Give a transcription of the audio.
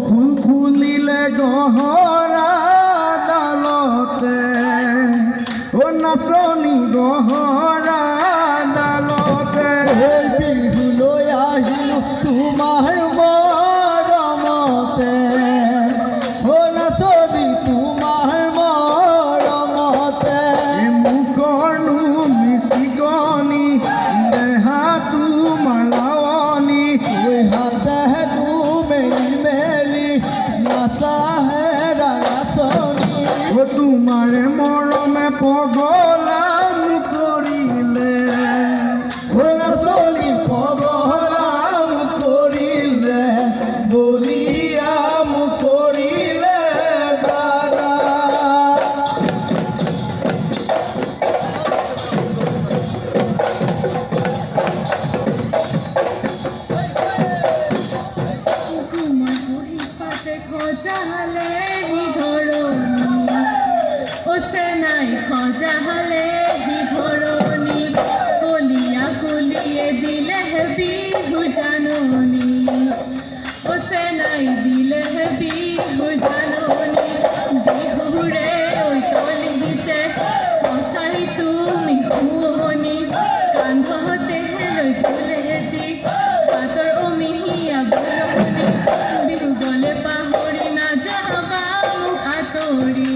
ফুল ফুলিলে গহরা ডালতে ও নাচনি গহরা ডালতে বিহু লৈ আহিলো তোমাৰ মৰমতে ও নাচনি তোমাৰ মৰমতে মুখৰনো মিচিকনি দেহাটো মালাৱনি হাতে তোমারে মরমে পগলাম করিলে চলি পগলাম করিলে বলিয়াম করিলে দাদা খোঁজালে নাই খোঁজালে বিধরণী কলিয়া কলিয়ে দিলে বিহু জাননী ওসে নাই দিলে বিহু জাননী বিহুরে ওই তলি দিতে কসাই তুমি শুৱনি কান্ধতে লৈ তুলেটি পাতৰ অমিহিয়া বলনি বিহু গলে পাহৰি নাযাবা মোক আঁতৰি